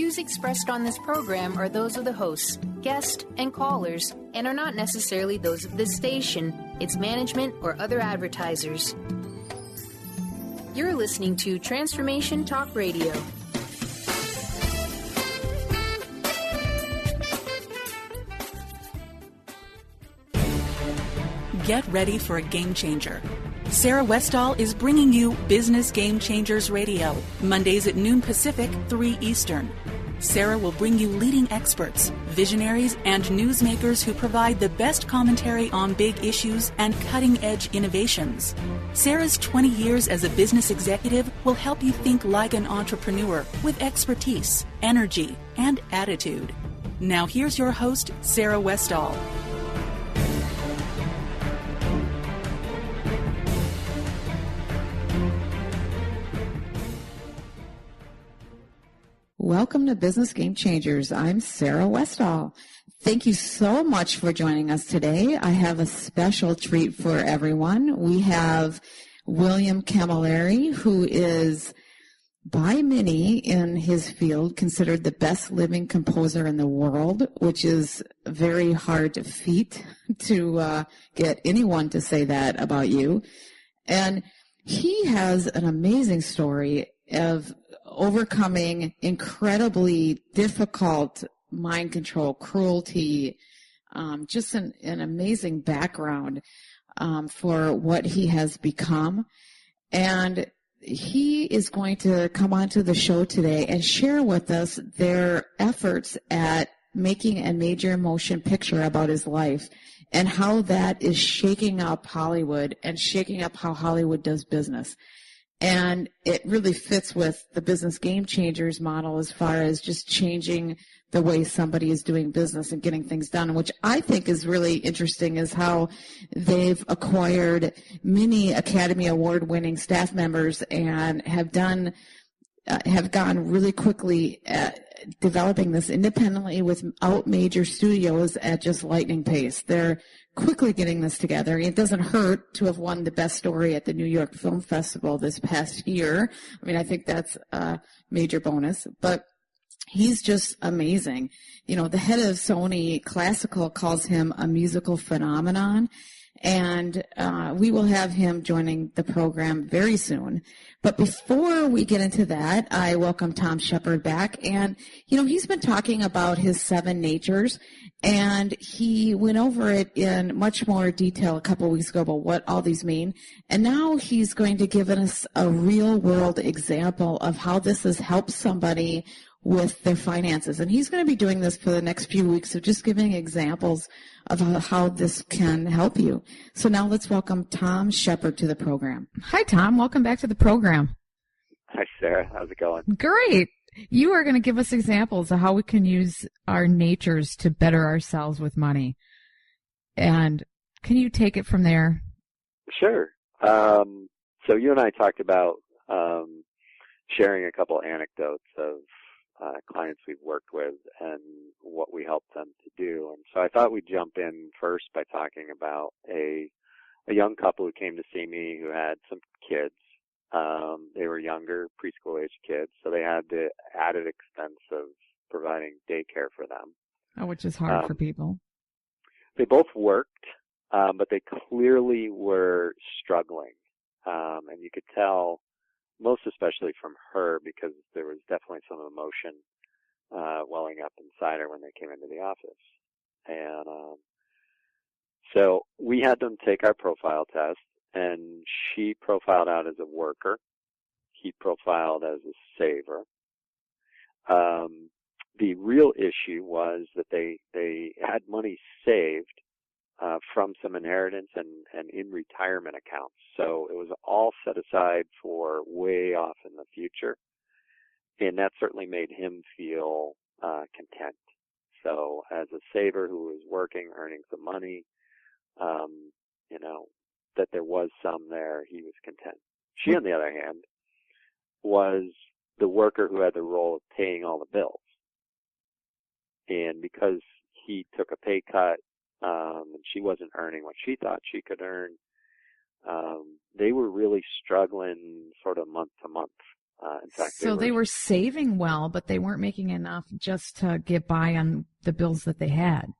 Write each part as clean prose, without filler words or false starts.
views expressed on this program are those of the hosts, guests, and callers, and are not necessarily those of this station, its management, or other advertisers. You're listening to Transformation Talk Radio. Get ready for a game changer. Sarah Westall is bringing you Business Game Changers Radio, Mondays at noon Pacific, 3 Eastern. Sarah will bring you leading experts, visionaries, and newsmakers who provide the best commentary on big issues and cutting-edge innovations. Sarah's 20 years as a business executive will help you think like an entrepreneur with expertise, energy, and attitude. Now here's your host, Sarah Westall. Welcome to Business Game Changers. I'm Sarah Westall. Thank you so much for joining us today. I have a special treat for everyone. We have William Camilleri, who is by many in his field considered the best living composer in the world, which is a very hard feat to get anyone to say that about you. And he has an amazing story of overcoming incredibly difficult mind control, cruelty, just an amazing background for what he has become. And he is going to come onto the show today and share with us their efforts at making a major motion picture about his life and how that is shaking up Hollywood and shaking up how Hollywood does business. And it really fits with the Business Game Changers model as far as just changing the way somebody is doing business and getting things done, which I think is really interesting is how they've acquired many Academy Award-winning staff members and have gone really quickly at developing this independently without major studios at just lightning pace. They're quickly getting this together. It doesn't hurt to have won the best story at the New York Film Festival this past year. I mean, I think that's a major bonus, but he's just amazing. You know, the head of Sony Classical calls him a musical phenomenon, and we will have him joining the program very soon. But before we get into that, I welcome Tom Shepard back. And, you know, he's been talking about his 7 natures, and he went over it in much more detail a couple of weeks ago about what all these mean. And now he's going to give us a real-world example of how this has helped somebody with their finances. And he's going to be doing this for the next few weeks, so just giving examples of how this can help you. So now let's welcome Tom Shepard to the program. Hi, Tom. Welcome back to the program. Hi, Sarah. How's it going? Great. You are going to give us examples of how we can use our natures to better ourselves with money. And can you take it from there? Sure. So you and I talked about sharing a couple anecdotes of clients we've worked with and what we helped them to do. And so I thought we'd jump in first by talking about a young couple who came to see me who had some kids. They were younger, preschool-age kids, so they had the added expense of providing daycare for them. Oh, which is hard for people. They both worked, but they clearly were struggling. And you could tell, most especially from her, because there was definitely some emotion welling up inside her when they came into the office. And so we had them take our profile test, and she profiled out as a worker. He profiled as a saver. The real issue was that they had money saved from some inheritance and in retirement accounts. So it was all set aside for way off in the future. And that certainly made him feel content. So as a saver who was working, earning some money, that there was some there, he was content. She, on the other hand, was the worker who had the role of paying all the bills. And because he took a pay cut, and she wasn't earning what she thought she could earn, they were really struggling sort of month to month In fact, so they were saving well, but they weren't making enough just to get by on the bills that they had.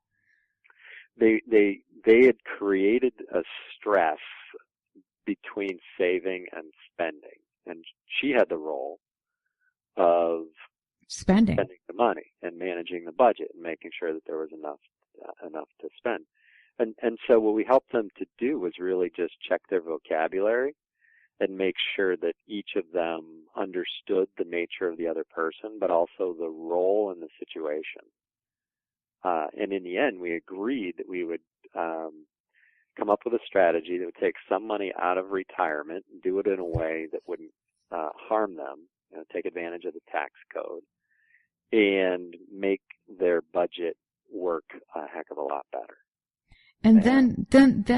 They had created a stress between saving and spending, and she had the role of spending the money and managing the budget and making sure that there was enough to spend. And so what we helped them to do was really just check their vocabulary and make sure that each of them understood the nature of the other person, but also the role in the situation. And in the end, we agreed that we would come up with a strategy that would take some money out of retirement and do it in a way that wouldn't harm them, take advantage of the tax code, and make their budget work a heck of a lot better. And then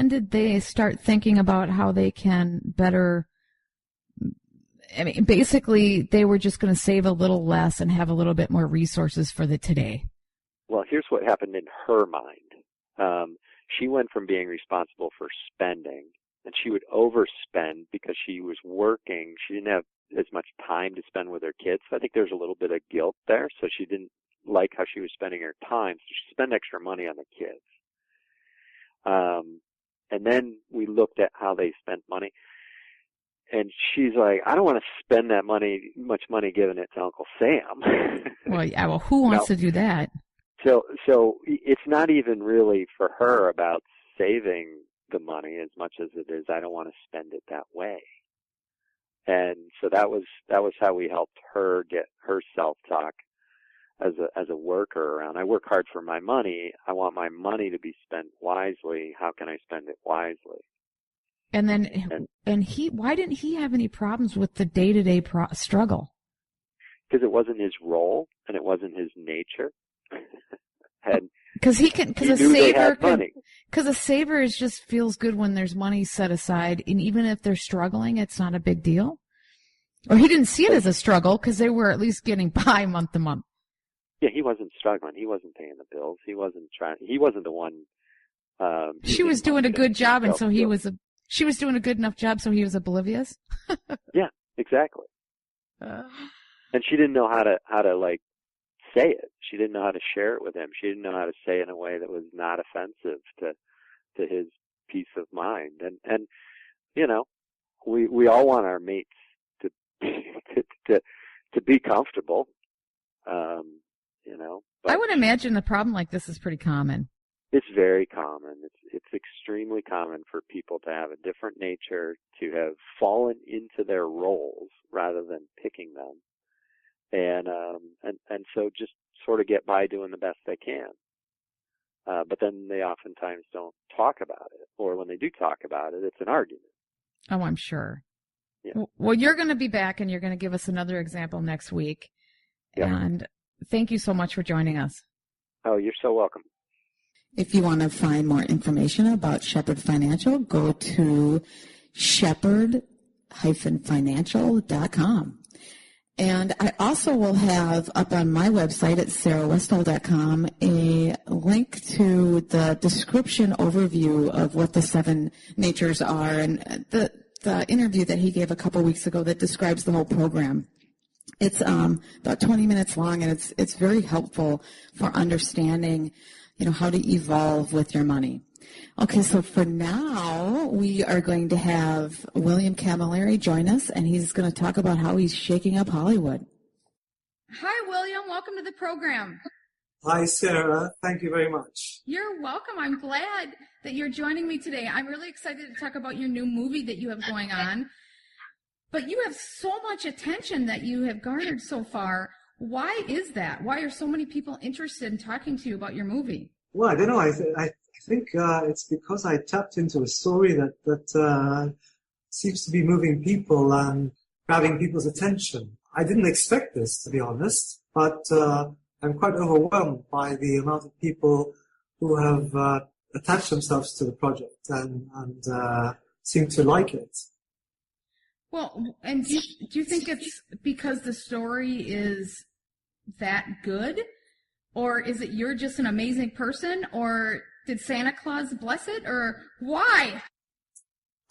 did they start thinking about how they can better? I mean, basically, they were just going to save a little less and have a little bit more resources for the today. Well, here's what happened in her mind. She went from being responsible for spending, and she would overspend because she was working. She didn't have as much time to spend with her kids. So I think there's a little bit of guilt there. So she didn't like how she was spending her time, so she spent extra money on the kids. And then we looked at how they spent money. And she's like, I don't want to spend that much money giving it to Uncle Sam. Well, yeah, well, who wants to do that? So it's not even really for her about saving the money as much as it is, I don't want to spend it that way. And so that was how we helped her get her self-talk as a worker around. I work hard for my money. I want my money to be spent wisely. How can I spend it wisely? And then, why didn't he have any problems with the day-to-day struggle? Because it wasn't his role and it wasn't his nature. Because a saver is just feels good when there's money set aside, and even if they're struggling, it's not a big deal. Or he didn't see it as a struggle because they were at least getting by month to month. Yeah, he wasn't struggling. He wasn't paying the bills. He wasn't trying. He wasn't the one. She was doing a good job, and so he was She was doing a good enough job, so he was oblivious. Yeah, exactly. And she didn't know how to like say it. She didn't know how to share it with him. She didn't know how to say it in a way that was not offensive to his peace of mind. And you know, we all want our mates to be comfortable. You know, I would imagine a problem like this is pretty common. It's very common. It's extremely common for people to have a different nature, to have fallen into their roles rather than picking them, and so just sort of get by doing the best they can. But then they oftentimes don't talk about it, or when they do talk about it, it's an argument. Oh, I'm sure. Yeah. Well, you're going to be back, and you're going to give us another example next week. Yep. And thank you so much for joining us. Oh, you're so welcome. If you want to find more information about Shepherd Financial, go to shepherd-financial.com. And I also will have up on my website at sarahwestall.com a link to the description overview of what the 7 natures are, and the interview that he gave a couple weeks ago that describes the whole program. It's about 20 minutes long, and it's very helpful for understanding, you know, how to evolve with your money. Okay, so for now, we are going to have William Camilleri join us, and he's going to talk about how he's shaking up Hollywood. Hi, William. Welcome to the program. Hi, Sarah. Thank you very much. You're welcome. I'm glad that you're joining me today. I'm really excited to talk about your new movie that you have going on. But you have so much attention that you have garnered so far. Why is that? Why are so many people interested in talking to you about your movie? Well, I don't know. I think it's because I tapped into a story that seems to be moving people and grabbing people's attention. I didn't expect this, to be honest, but I'm quite overwhelmed by the amount of people who have attached themselves to the project and seem to like it. Well, and do you think it's because the story is that good? Or is it you're just an amazing person? Or did Santa Claus bless it? Or why?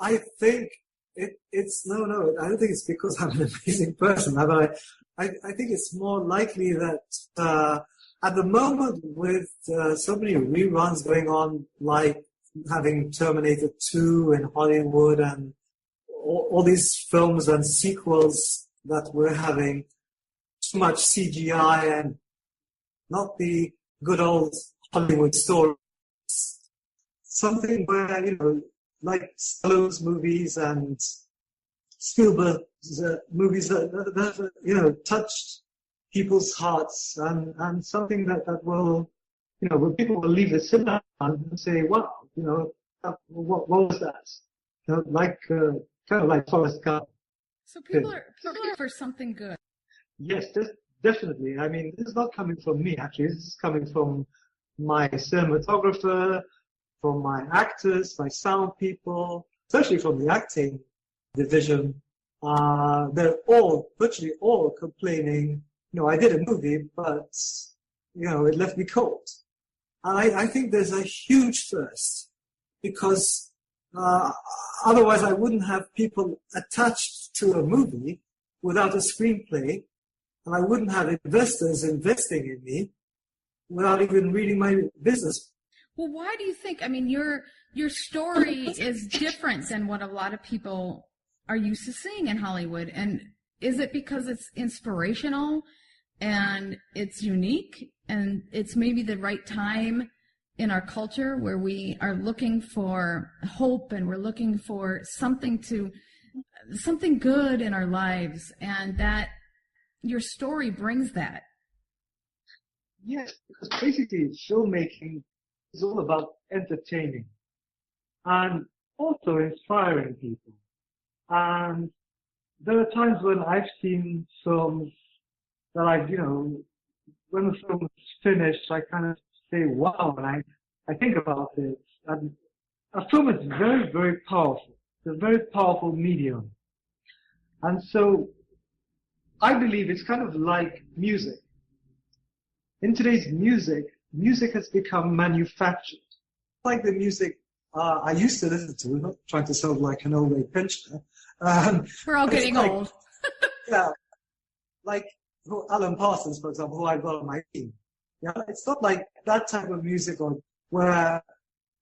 I think It's no. I don't think it's because I'm an amazing person. I think it's more likely that at the moment with so many reruns going on, like having Terminator 2 in Hollywood and all these films and sequels that we're having, too much CGI and not the good old Hollywood stories. Something where, like Stallone's movies and Spielberg's movies that touched people's hearts and something that will, where people will leave the cinema and say, wow, what was that? Kind of like Forrest Gump. So people are for something good. Yes, definitely. I mean, this is not coming from me, actually. This is coming from my cinematographer, from my actors, my sound people, especially from the acting division. They're virtually all complaining, I did a movie, but, it left me cold. And I think there's a huge thirst because otherwise I wouldn't have people attached to a movie without a screenplay, and I wouldn't have investors investing in me without even reading my business. Well, why do you think? I mean, your story is different than what a lot of people are used to seeing in Hollywood. And is it because it's inspirational and it's unique and it's maybe the right time in our culture where we are looking for hope and we're looking for something good in our lives, and that your story brings that? Yes, because basically filmmaking is all about entertaining and also inspiring people. And there are times when I've seen films that when the film is finished, I kind of say, wow, and I think about it. And a film is very, very powerful. It's a very powerful medium. And so I believe it's kind of like music. In today's music has become manufactured. Like the music I used to listen to, not trying to sound like an old age pensioner. We're all getting old. Yeah, like Alan Parsons, for example, who I've got on my team. Yeah, it's not like that type of music where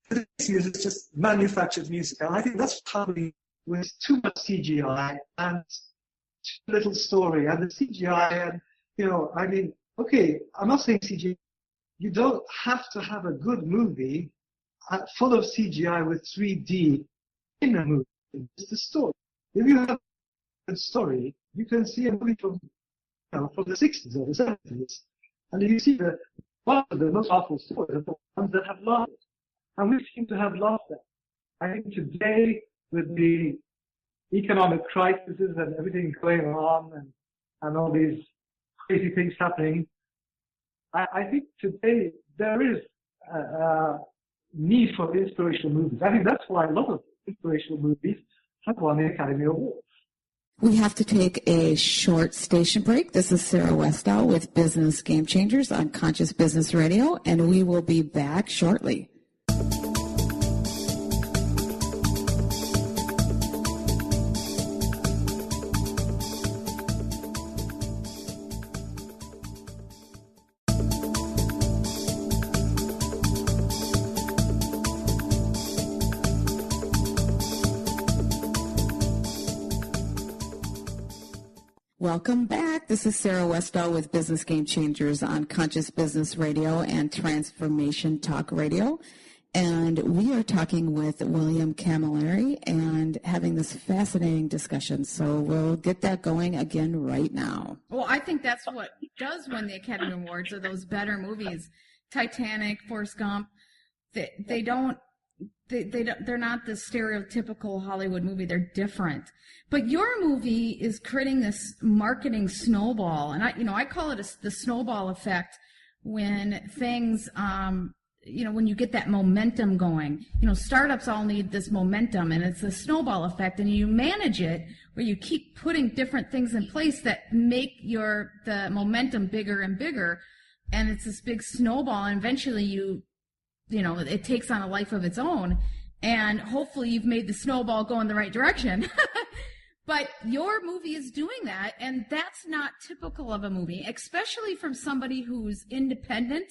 today's music is just manufactured music. And I think that's happening with too much CGI and too little story. And the CGI and, okay, I'm not saying CGI. You don't have to have a good movie full of CGI with 3D in a movie. It's the story. If you have a good story, you can see a movie from the 60s or the 70s, and you see one of the most awful stories are the ones that have lost it. And we seem to have lost that. I think today, with the economic crises and everything going on and all these crazy things happening, I think today there is a need for inspirational movies. I think that's why a lot of inspirational movies have won the Academy Awards. We have to take a short station break. This is Sarah Westall with Business Game Changers on Conscious Business Radio, and we will be back shortly. Welcome back. This is Sarah Westall with Business Game Changers on Conscious Business Radio and Transformation Talk Radio. And we are talking with William Camilleri and having this fascinating discussion. So we'll get that going again right now. Well, I think that's what does win the Academy Awards, are those better movies. Titanic, Forrest Gump, they're not the stereotypical Hollywood movie. They're different. But your movie is creating this marketing snowball, and I call it the snowball effect when things, when you get that momentum going. Startups all need this momentum, and it's a snowball effect, and you manage it where you keep putting different things in place that make the momentum bigger and bigger, and it's this big snowball, and eventually it takes on a life of its own, and hopefully you've made the snowball go in the right direction. But your movie is doing that, and that's not typical of a movie, especially from somebody who's independent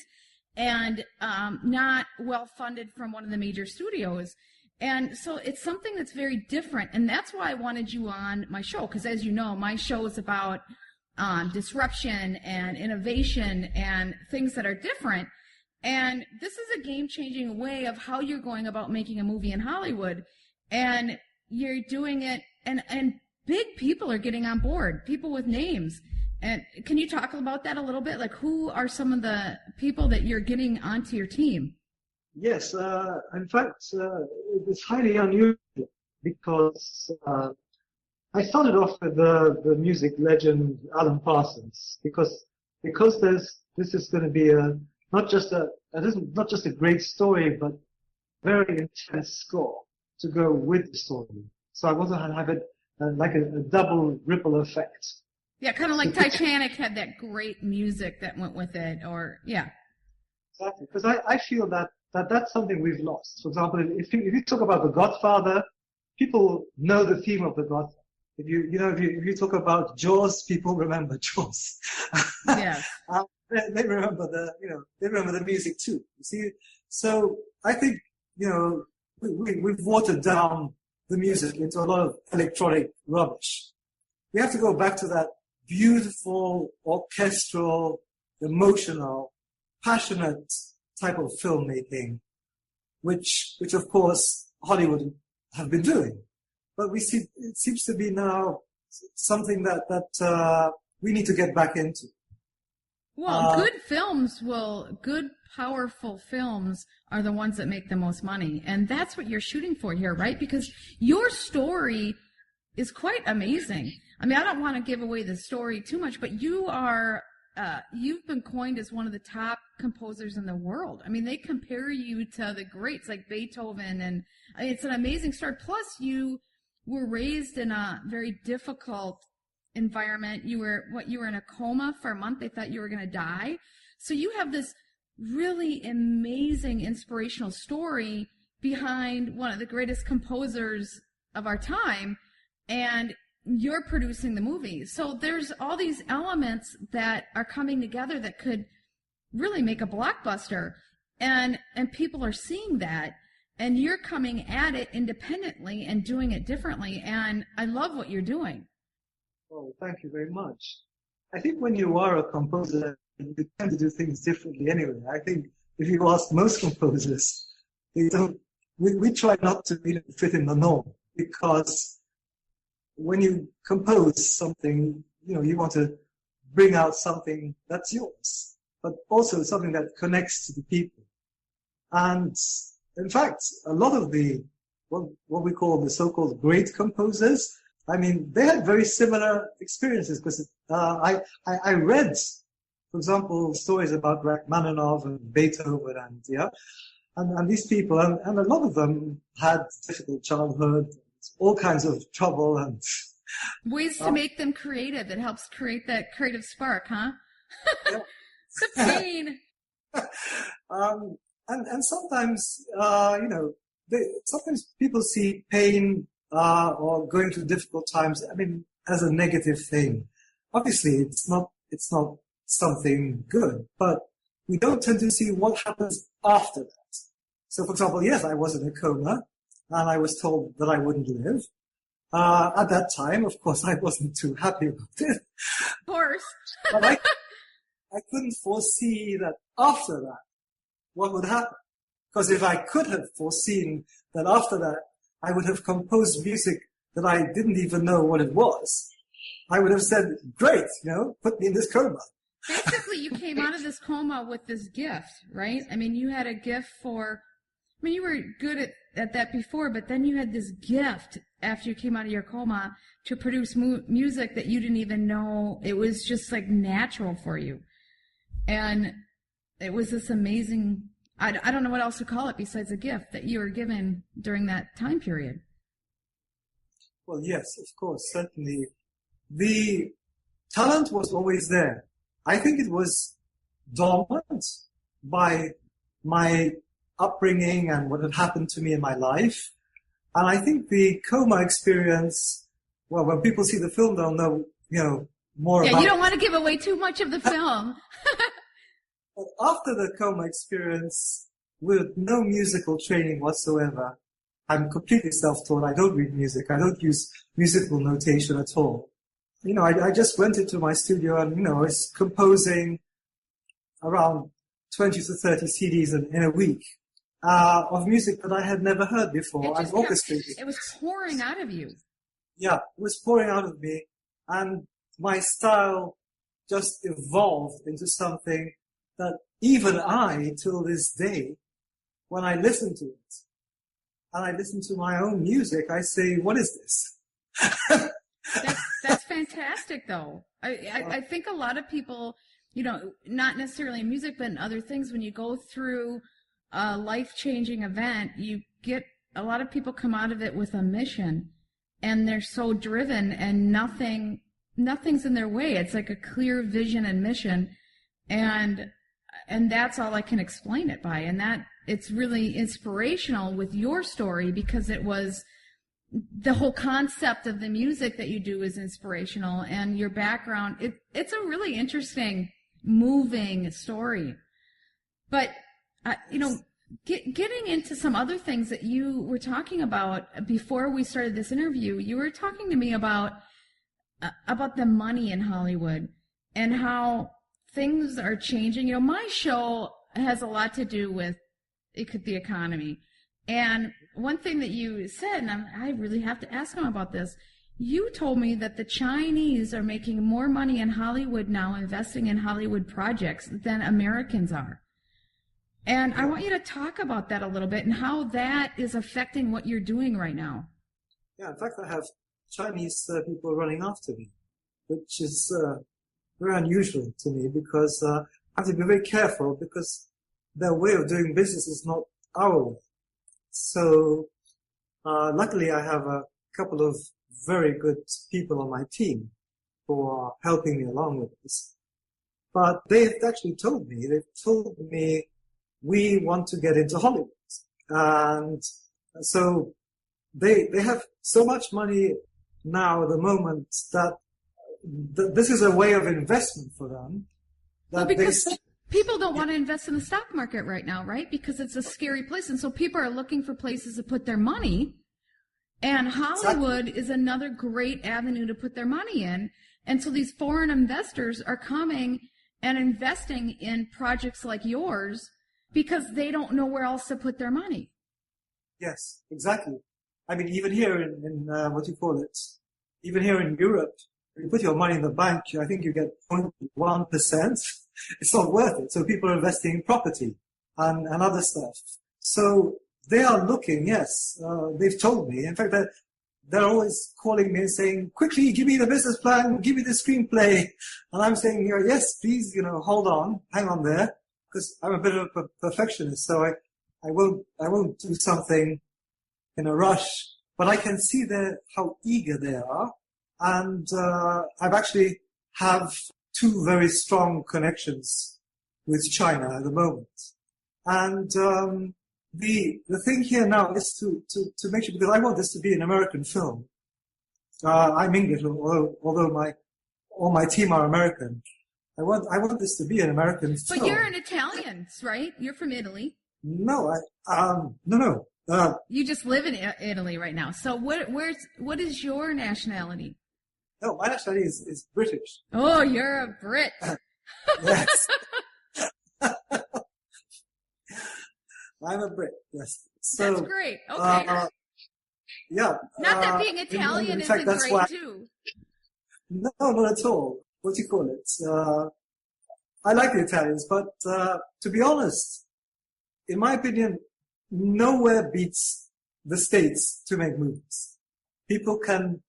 and not well-funded from one of the major studios. And so it's something that's very different, and that's why I wanted you on my show, because as you know, my show is about disruption and innovation and things that are different. And this is a game-changing way of how you're going about making a movie in Hollywood. And you're doing it, and big people are getting on board, people with names. And can you talk about that a little bit? Like, who are some of the people that you're getting onto your team? Yes, in fact, it's highly unusual because I started off with the music legend Alan Parsons because this is going to be not just a great story, but very intense score to go with the story. So I want to have it like a double ripple effect. Yeah, kind of like Titanic had that great music that went with it, or yeah. Exactly, because I feel that's something we've lost. For example, if you talk about The Godfather, people know the theme of The Godfather. If you talk about Jaws, people remember Jaws. Yes. They remember the music too. You see, so I think we've watered down the music into a lot of electronic rubbish. We have to go back to that beautiful, orchestral, emotional, passionate type of filmmaking, which of course Hollywood have been doing. But it seems to be now something that we need to get back into. Well, good powerful films are the ones that make the most money. And that's what you're shooting for here, right? Because your story is quite amazing. I mean, I don't want to give away the story too much, but you've been coined as one of the top composers in the world. I mean, they compare you to the greats like Beethoven, and it's an amazing story. Plus, you were raised in a very difficult environment. You were in a coma for a month. They thought you were going to die. So you have this really amazing inspirational story behind one of the greatest composers of our time, and you're producing the movie. So there's all these elements that are coming together that could really make a blockbuster, and people are seeing that, and you're coming at it independently and doing it differently, and I love what you're doing. Oh, thank you very much. I think when you are a composer, you tend to do things differently anyway. I think if you ask most composers, they don't. We try not to fit in the norm, because when you compose something, you want to bring out something that's yours, but also something that connects to the people. And in fact, a lot of what we call the so-called great composers, I mean, they had very similar experiences, because I read, for example, stories about Rachmaninoff and Beethoven and these people, and a lot of them had difficult childhood, all kinds of trouble and ways to make them creative. It helps create that creative spark, huh? Yeah. The pain. And sometimes, sometimes people see pain or going through difficult times, I mean, as a negative thing. Obviously, it's not something good, but we don't tend to see what happens after that. So, for example, yes, I was in a coma, and I was told that I wouldn't live. At that time, of course, I wasn't too happy about it. Of course. But I couldn't foresee that after that, what would happen. Because if I could have foreseen that after that, I would have composed music that I didn't even know what it was, I would have said, great, put me in this coma. Basically, you came out of this coma with this gift, right? I mean, you had a gift you were good at that before, but then you had this gift after you came out of your coma to produce music that you didn't even know. It was just like natural for you. And it was this amazing, I don't know what else to call it besides a gift that you were given during that time period. Well, yes, of course, certainly. The talent was always there. I think it was dormant by my upbringing and what had happened to me in my life. And I think the coma experience well, when people see the film, they'll know, more about you don't want to give away too much of the film. But after the coma experience, with no musical training whatsoever, I'm completely self-taught. I don't read music. I don't use musical notation at all. I just went into my studio and, I was composing around 20 to 30 CDs in a week of music that I had never heard before. I've orchestrated. It was pouring out of you. Yeah, it was pouring out of me. And my style just evolved into something that even I, till this day, when I listen to it, and I listen to my own music, I say, what is this? That's fantastic, though. I think a lot of people, not necessarily in music, but in other things, when you go through a life-changing event, you get a lot of people come out of it with a mission, and they're so driven, and nothing's in their way. It's like a clear vision and mission, and that's all I can explain it by. And that it's really inspirational with your story, because it was the whole concept of the music that you do is inspirational, and your background, it's a really interesting, moving story. But, getting into some other things that you were talking about before we started this interview, you were talking to me about the money in Hollywood and how things are changing. My show has a lot to do with the economy. And one thing that you said, and I really have to ask him about this, you told me that the Chinese are making more money in Hollywood now, investing in Hollywood projects, than Americans are. And I want you to talk about that a little bit and how that is affecting what you're doing right now. Yeah, in fact, I have Chinese people running after me, which is very unusual to me, because I have to be very careful, because their way of doing business is not our way. So luckily I have a couple of very good people on my team who are helping me along with this. But they've actually told me, we want to get into Hollywood. And so they have so much money now at the moment that this is a way of investment for them. That people don't want to invest in the stock market right now, right? Because it's a scary place. And so people are looking for places to put their money. And Hollywood is another great avenue to put their money in. And so these foreign investors are coming and investing in projects like yours because they don't know where else to put their money. Yes, exactly. I mean, even here in even here in Europe, if you put your money in the bank, I think you get 0.1%. It's not worth it. So people are investing in property and other stuff. So they are looking, yes, they've told me. In fact, they're always calling me and saying, quickly, give me the business plan, give me the screenplay. And I'm saying, yes, please, hold on, hang on there, because I'm a bit of a perfectionist. So I won't do something in a rush, but I can see how eager they are. And I've actually have two very strong connections with China at the moment. And the thing here now is to make sure, because I want this to be an American film. I'm English, although all my team are American. I want this to be an American film. But you're an Italian, right? You're from Italy. No, no. You just live in Italy right now. So what is your nationality? No, my nationality is British. Oh, you're a Brit. Yes. I'm a Brit, yes. So, that's great. Okay. Yeah. Not that being Italian isn't great, too. No, not at all. What do you call it? I like the Italians, but to be honest, in my opinion, nowhere beats the States to make movies. People can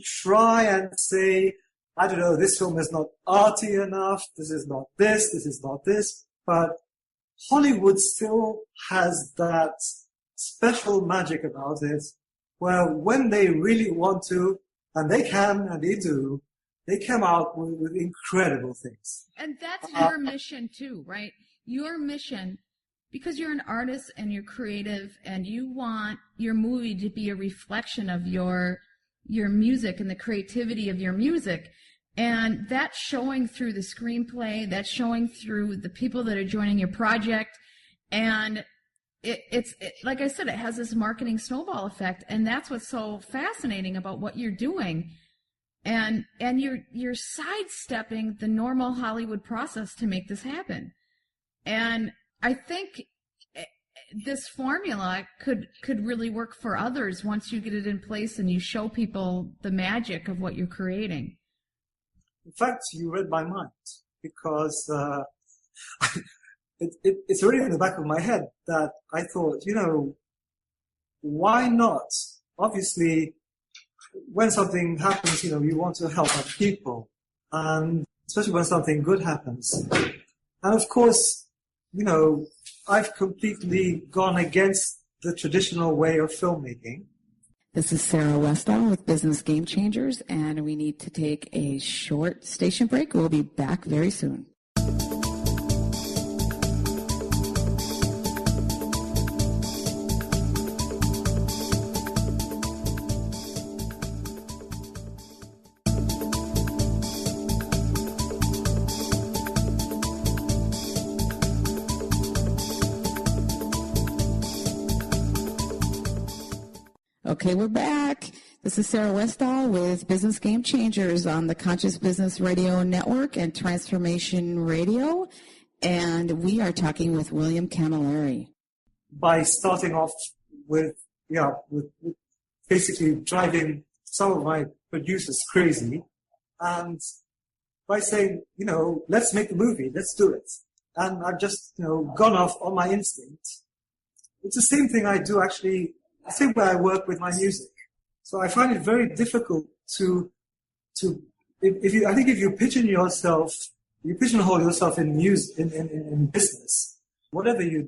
try and say, I don't know, this film is not arty enough, this is not this, but Hollywood still has that special magic about it, where when they really want to, and they can, and they do, they come out with incredible things. And that's your mission too, right? Your mission because you're an artist and you're creative and you want your movie to be a reflection of your music and the creativity of your music. And that's showing through the screenplay, that's showing through the people that are joining your project. And it's like I said, it has this marketing snowball effect. And that's what's so fascinating about what you're doing. And you're sidestepping the normal Hollywood process to make this happen. And I think this formula could really work for others once you get it in place and you show people the magic of what you're creating. In fact, you read my mind, because it's already in the back of my head that I thought, why not? Obviously, when something happens, you want to help other people, and especially when something good happens. And of course, I've completely gone against the traditional way of filmmaking. This is Sarah Westall with Business Game Changers, and we need to take a short station break. We'll be back very soon. Okay, we're back. This is Sarah Westall with Business Game Changers on the Conscious Business Radio Network and Transformation Radio, and we are talking with William Camilleri. By starting off with basically driving some of my producers crazy, and by saying, let's make a movie, let's do it. And I've just, gone off on my instinct. It's the same thing I do actually, the same way I work with my music. So I find it very difficult if you pigeonhole yourself in music, in business, whatever you're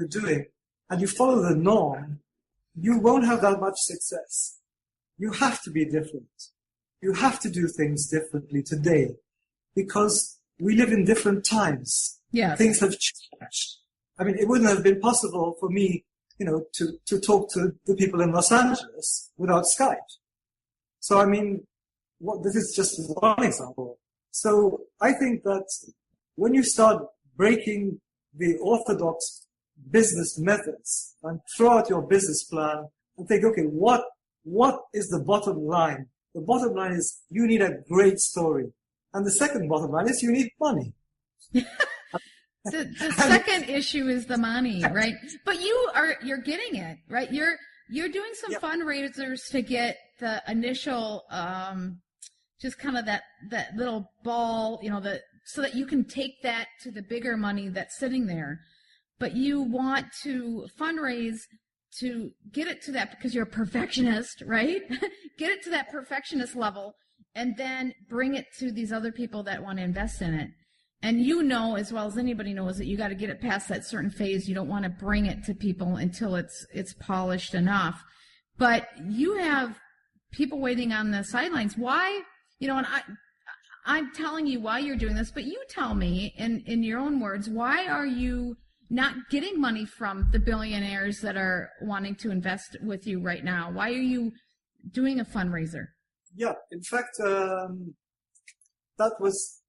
doing, and you follow the norm, you won't have that much success. You have to be different. You have to do things differently today, because we live in different times. Yes. Things have changed. I mean, it wouldn't have been possible for me, to talk to the people in Los Angeles without Skype. So, I mean, this is just one example. So I think that when you start breaking the orthodox business methods and throw out your business plan and think, okay, what is the bottom line? The bottom line is you need a great story. And the second bottom line is you need money. The second issue is the money, right? But you're getting it, right? You're doing some fundraisers to get the initial, just kind of that little ball, so that you can take that to the bigger money that's sitting there. But you want to fundraise to get it to that, because you're a perfectionist, right? Get it to that perfectionist level and then bring it to these other people that want to invest in it. And as well as anybody knows, that you got to get it past that certain phase. You don't want to bring it to people until it's polished enough. But you have people waiting on the sidelines. Why? And I'm telling you why you're doing this, but you tell me in your own words, why are you not getting money from the billionaires that are wanting to invest with you right now? Why are you doing a fundraiser? Yeah, in fact, that was,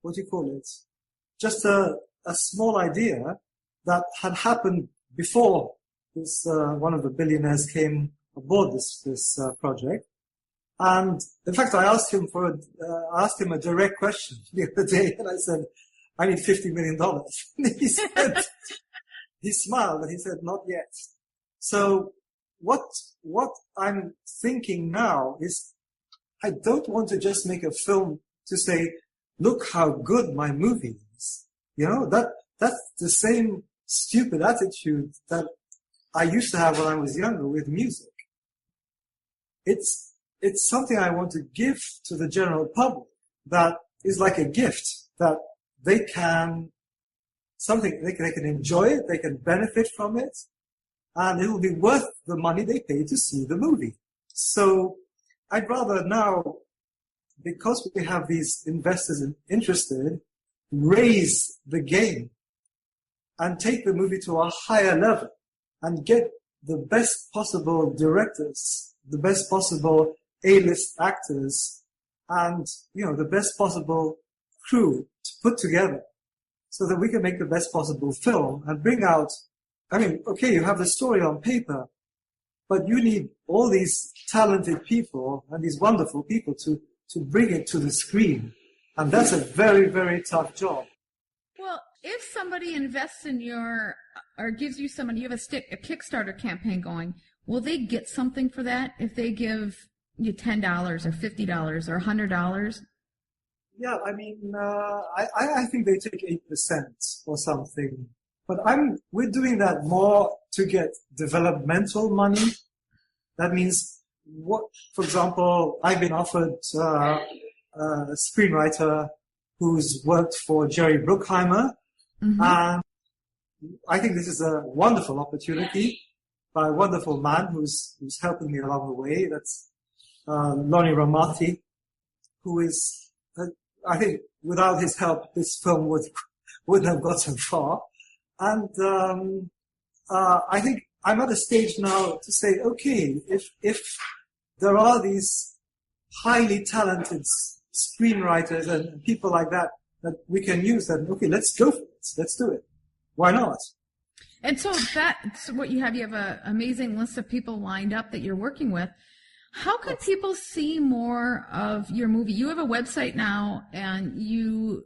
just a small idea that had happened before this one of the billionaires came aboard this project. And in fact, I asked him a direct question the other day, and I said, I need $50 million. And he said, he smiled and he said, not yet. So what I'm thinking now is, I don't want to just make a film to say, look how good my movie is. That's the same stupid attitude that I used to have when I was younger with music. It's something I want to give to the general public that is like a gift that they can enjoy it, they can benefit from it, and it will be worth the money they pay to see the movie. So I'd rather now, because we have these investors interested, raise the game and take the movie to a higher level and get the best possible directors, the best possible A-list actors, and, the best possible crew to put together so that we can make the best possible film and bring out, you have the story on paper, but you need all these talented people and these wonderful people to bring it to the screen. And that's a very, very tough job. Well, if somebody invests in or gives you some money, you have a Kickstarter campaign going, will they get something for that if they give you $10 or $50 or $100? Yeah, I think they take 8% or something. But we're doing that more to get developmental money. That means, for example, I've been offered a screenwriter who's worked for Jerry Bruckheimer. Mm-hmm. And I think this is a wonderful opportunity by a wonderful man who's helping me along the way. That's Lonnie Ramati, who is, I think without his help, this film wouldn't have gotten far. And I think I'm at a stage now to say, okay, if there are these highly talented screenwriters and people like that we can use, then okay, let's go for it. Let's do it. Why not? And so that's what you have. You have an amazing list of people lined up that you're working with. How can people see more of your movie? You have a website now, and you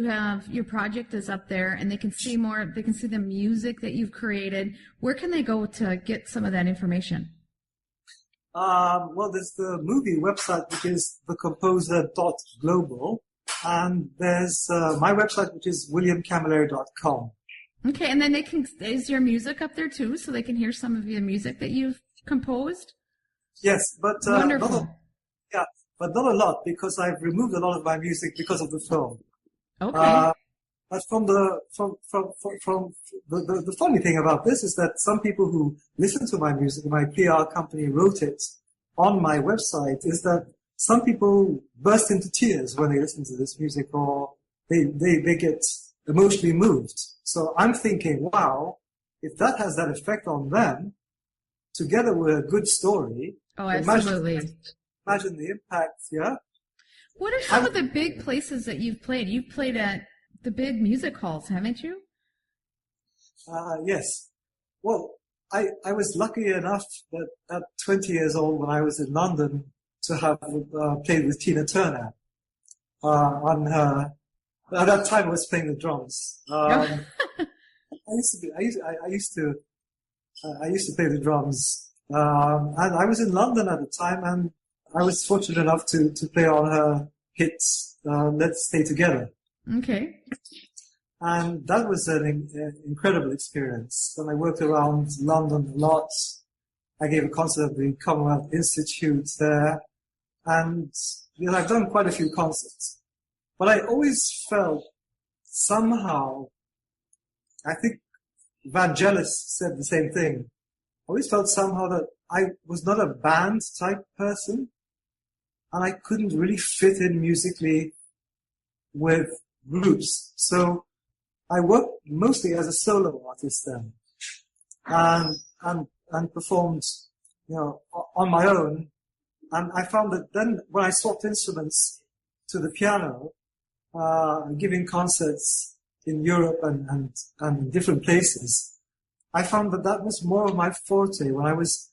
have your project is up there, and they can see more. They can see the music that you've created. Where can they go to get some of that information? Well, there's the movie website, which is thecomposer.global, and there's my website, which is williamcamilleri.com. Okay, and then is your music up there too, so they can hear some of your music that you've composed? Yes, but wonderful. But not a lot, because I've removed a lot of my music because of the film. Okay. But from the funny thing about this is that some people who listen to my music, my PR company wrote it on my website, is that some people burst into tears when they listen to this music, or they get emotionally moved. So I'm thinking, wow, if that has that effect on them, together with a good story. Oh, absolutely. Imagine the impact, yeah? What are some of the big places that you've played? You've played at the big music halls, haven't you? Yes. Well, I was lucky enough that at 20 years old, when I was in London, to have played with Tina Turner on her. At that time, I was playing the drums. I used to play the drums, and I was in London at the time, and I was fortunate enough to play on her hits, Let's Stay Together. Okay. And that was an incredible experience. And I worked around London a lot. I gave a concert at the Commonwealth Institute there. And I've done quite a few concerts. But I always felt somehow, I think Vangelis said the same thing. I always felt somehow that I was not a band type person, and I couldn't really fit in musically with groups. So I worked mostly as a solo artist then, and performed, on my own. And I found that then when I swapped instruments to the piano, giving concerts in Europe and different places, I found that was more of my forte, when I was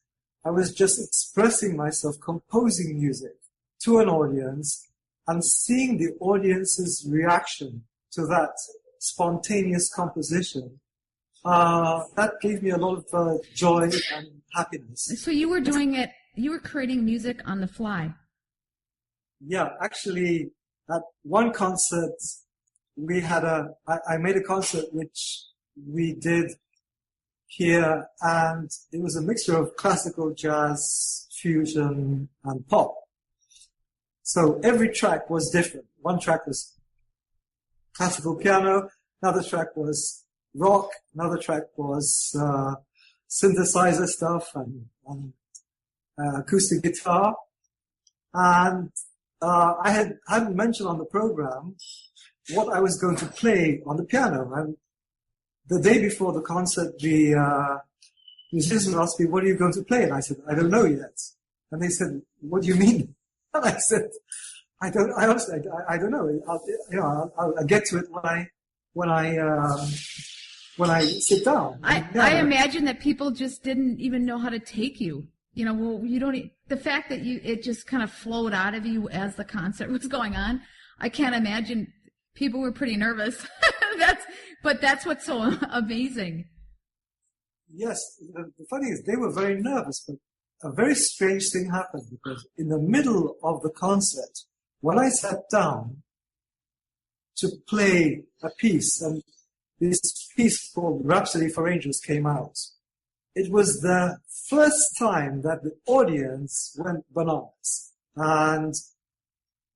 just expressing myself, composing music to an audience and seeing the audience's reaction to that spontaneous composition. That gave me a lot of joy and happiness. So you were doing it, you were creating music on the fly. Yeah, actually, at one concert, I made a concert which we did here, and it was a mixture of classical, jazz, fusion, and pop. So every track was different. One track was classical piano, another track was rock, another track was synthesizer stuff and acoustic guitar. And I hadn't mentioned on the program what I was going to play on the piano. And the day before the concert, the musicians asked me, "What are you going to play?" And I said, "I don't know yet." And they said, "What do you mean?" And I said, I honestly don't know. I'll get to it when I sit down. I imagine that people just didn't even know how to take you. The fact that it just kind of flowed out of you as the concert was going on. I can't imagine. People were pretty nervous. But that's what's so amazing. Yes, the funny is they were very nervous, but a very strange thing happened, because in the middle of the concert, when I sat down to play a piece, and this piece called Rhapsody for Angels came out, it was the first time that the audience went bananas, and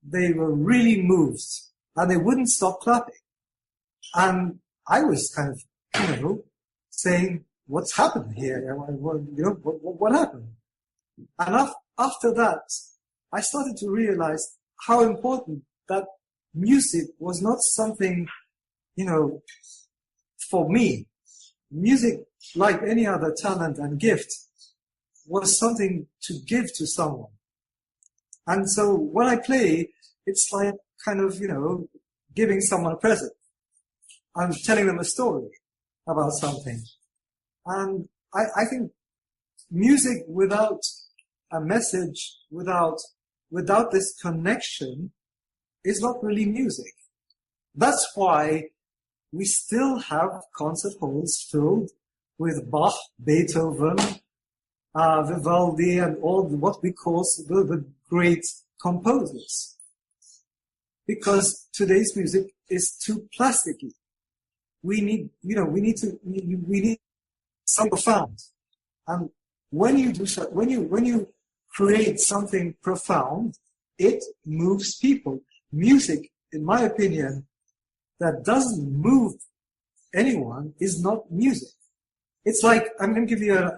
they were really moved, and they wouldn't stop clapping. And I was kind of, saying, "What's happened here? What happened?" And after that, I started to realize how important that music was not something, for me. Music, like any other talent and gift, was something to give to someone. And so when I play, it's like kind of, giving someone a present. I'm telling them a story about something. And I think music without a message, without this connection, is not really music. That's why we still have concert halls filled with Bach, Beethoven, Vivaldi, and all what we call the great composers. Because today's music is too plasticky. We need some profound. And when you create something profound, it moves people. Music, in my opinion, that doesn't move anyone is not music. It's like, I'm going to give you a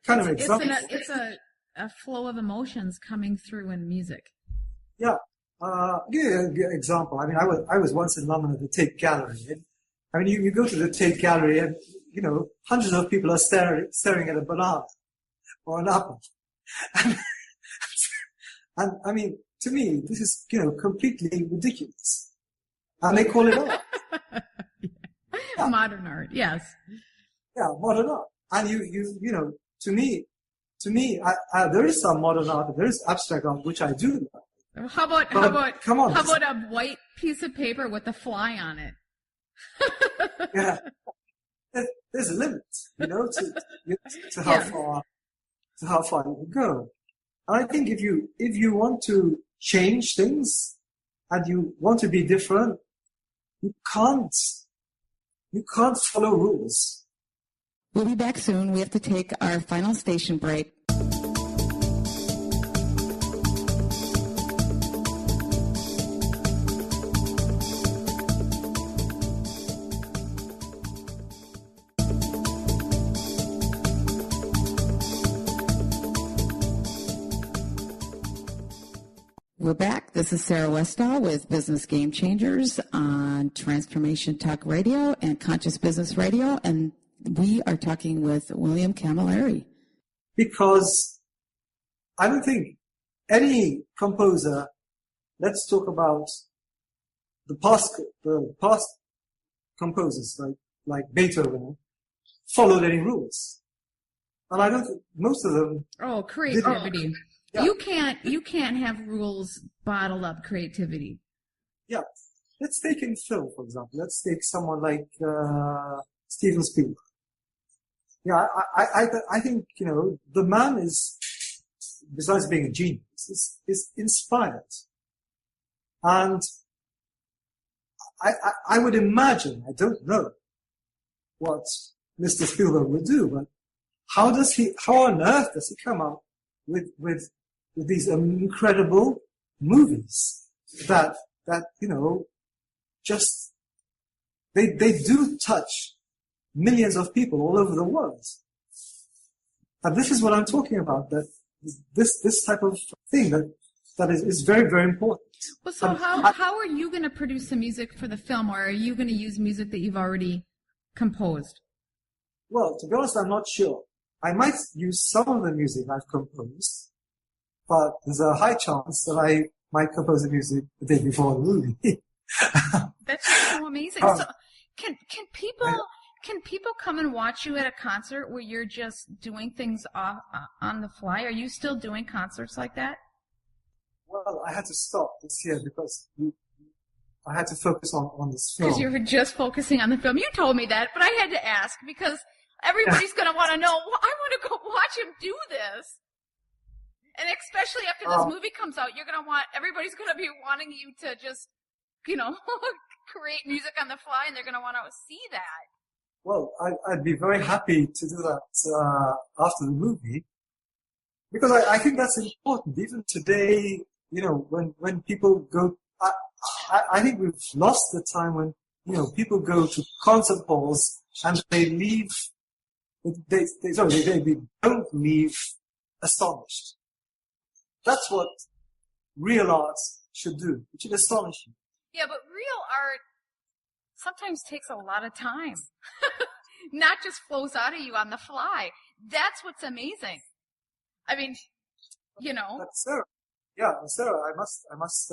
kind of example. It's a flow of emotions coming through in music. Yeah. Give you an example. I mean, I was once in London at the Tate Gallery. You go to the Tate Gallery and, hundreds of people are staring at a banana or an apple. And I mean, to me, this is, completely ridiculous. And they call it art. Yeah. Modern art, yes. Yeah, modern art. And to me, there is some modern art, there is abstract art, which I do love. How about a white piece of paper with a fly on it? Yeah. There's a limit, to how far you can go. And I think if you want to change things and you want to be different, you can't follow rules. We'll be back soon. We have to take our final station break. We're back. This is Sarah Westall with Business Game Changers on Transformation Talk Radio and Conscious Business Radio, and we are talking with William Camilleri. Because I don't think any composer, let's talk about the past composers like Beethoven, followed any rules. And I don't think most of them. Oh, creativity. Yeah. You can't have rules bottle up creativity. Yeah. Let's take in film, for example. Let's take someone like Steven Spielberg. Yeah, I think, the man is, besides being a genius, is inspired. And I would imagine, I don't know what Mr. Spielberg would do, but how on earth does he come up with these incredible movies that just, they do touch millions of people all over the world. And this is what I'm talking about, that this type of thing that is very, very important. Well, so how are you going to produce the music for the film, or are you going to use music that you've already composed? Well, to be honest, I'm not sure. I might use some of the music I've composed, but there's a high chance that I might compose the music the day before the movie. That's just so amazing. So can people come and watch you at a concert where you're just doing things on the fly? Are you still doing concerts like that? Well, I had to stop this year because I had to focus on this film. Because you were just focusing on the film. You told me that, but I had to ask because everybody's going to want to know, well, I want to go watch him do this. And especially after this movie comes out, everybody's going to be wanting you to just, create music on the fly, and they're going to want to see that. Well, I'd be very happy to do that after the movie, because I think that's important. Even today, when people go, I think we've lost the time when, people go to concert halls and they leave, they don't leave astonished. That's what real art should do. It should astonish you. Yeah, but real art sometimes takes a lot of time. Not just flows out of you on the fly. That's what's amazing. I mean, But Sarah, I must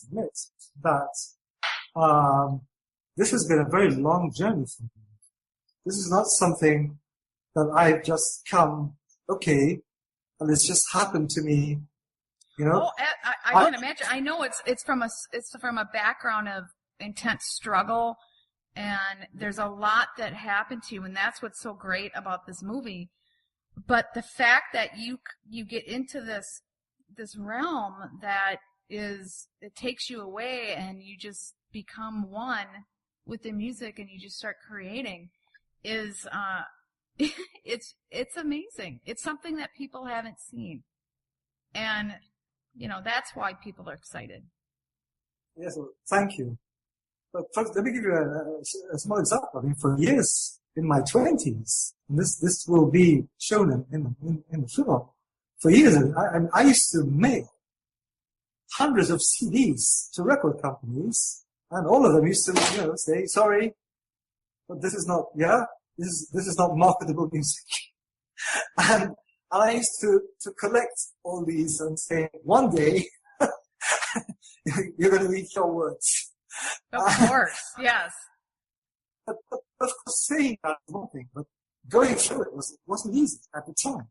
admit that this has been a very long journey for me. This is not something that I've just come, okay, and it's just happened to me, Oh, I can imagine. I know it's from a background of intense struggle, and there's a lot that happened to you, and that's what's so great about this movie. But the fact that you get into this realm that it takes you away, and you just become one with the music, and you just start creating, is it's amazing. It's something that people haven't seen, and that's why people are excited. Yes, well, thank you. But first, let me give you a small example. I mean, for years in my 20s, and this will be shown in the film. For years, I used to mail hundreds of CDs to record companies, and all of them used to, say, sorry, but this is not marketable music. And I used to collect all these and say, one day, you're going to read your words. Of course, yes. But of course, saying that was one thing, but going through it wasn't easy at the time.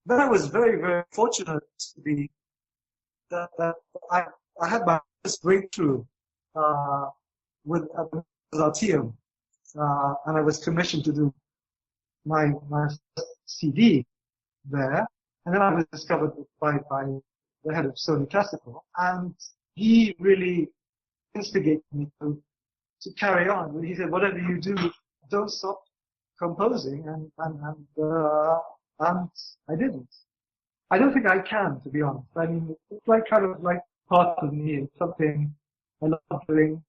But I was very, very fortunate to be that I had my first breakthrough with Artium, and I was commissioned to do my first CD there, and then I was discovered by the head of Sony Classical, and he really instigated me to carry on. He said, whatever you do, don't stop composing, and I didn't. I don't think I can, to be honest. I mean, it's kind of like part of me. It's something I love doing,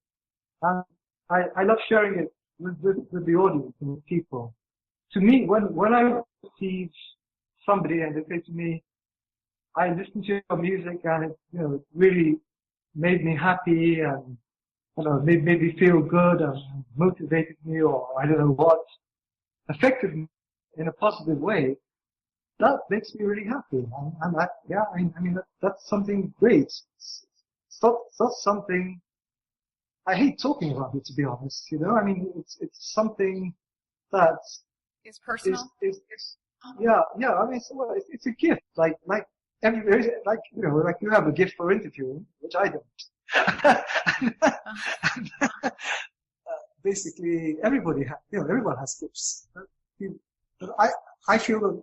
and I love sharing it with the audience and with people. To me, when I receive somebody and they say to me, I listened to your music and it really made me happy and made me feel good and motivated me, or I don't know what, affected me in a positive way, that makes me really happy. And that's something great. It's not something, I hate talking about it, to be honest, I mean, it's something that is personal. Yeah. I mean, it's a gift. Like you have a gift for interviewing, which I don't. Basically, everyone has gifts. But I feel that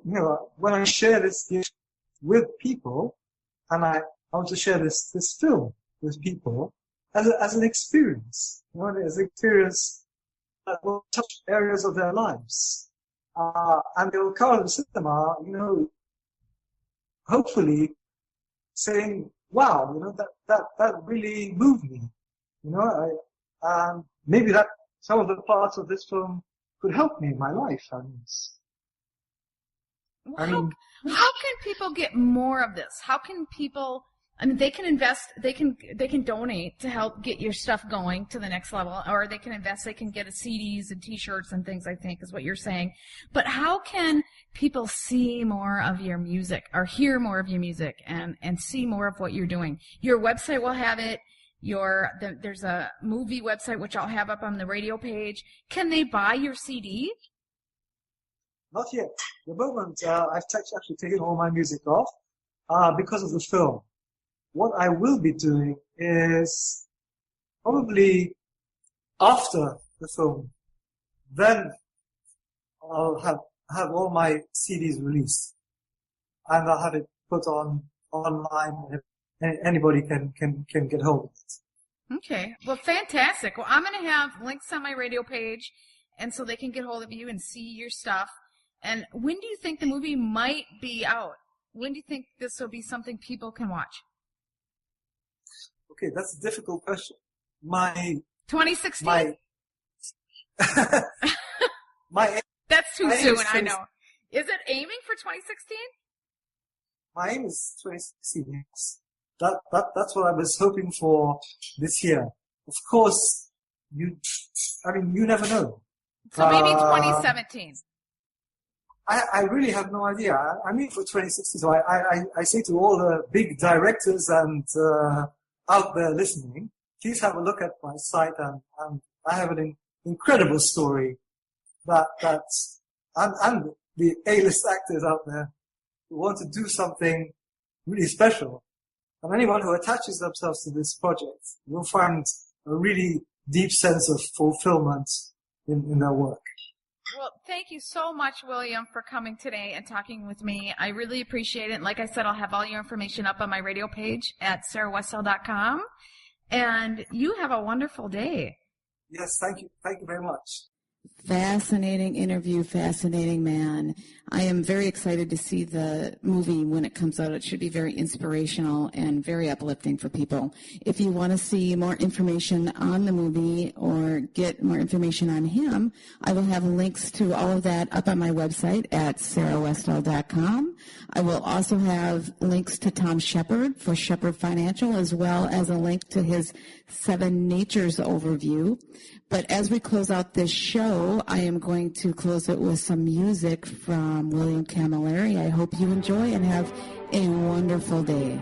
when I share this gift with people, and I want to share this film with people as an experience, as an experience that will touch areas of their lives. And they'll come out of the cinema, hopefully saying, wow, that really moved me. Maybe that some of the parts of this film could help me in my life. How can people get more of this? How can people I mean, they can invest, they can donate to help get your stuff going to the next level, or they can invest, they can get CDs and T-shirts and things, I think, is what you're saying. But how can people see more of your music, or hear more of your music, and see more of what you're doing? Your website will have it. There's a movie website, which I'll have up on the radio page. Can they buy your CD? Not yet. At the moment, I've actually taken all my music off because of the film. What I will be doing is probably after the film, then I'll have all my CDs released, and I'll have it put on online, and anybody can get hold of it. Okay. Well, fantastic. Well, I'm going to have links on my radio page, and so they can get hold of you and see your stuff. And when do you think the movie might be out? When do you think this will be something people can watch? Okay, that's a difficult question. 2016? That's too soon, I know. Is it aiming for 2016? My aim is 2016, yes. That's what I was hoping for this year. Of course, you never know. So maybe 2017. I really have no idea. I mean, for 2016, so I say to all the big directors and out there listening, please have a look at my site, and I have an incredible story that and the A-list actors out there who want to do something really special. And anyone who attaches themselves to this project will find a really deep sense of fulfillment in their work. Well, thank you so much, William, for coming today and talking with me. I really appreciate it. And like I said, I'll have all your information up on my radio page at sarahwestall.com. And you have a wonderful day. Yes, thank you. Thank you very much. Fascinating interview, fascinating man. I am very excited to see the movie when it comes out. It should be very inspirational and very uplifting for people. If you want to see more information on the movie or get more information on him, I will have links to all of that up on my website at sarahwestall.com. I will also have links to Tom Shepard for Shepard Financial, as well as a link to his 7 Natures overview. But as we close out this show, I am going to close it with some music from William Camilleri. I hope you enjoy and have a wonderful day.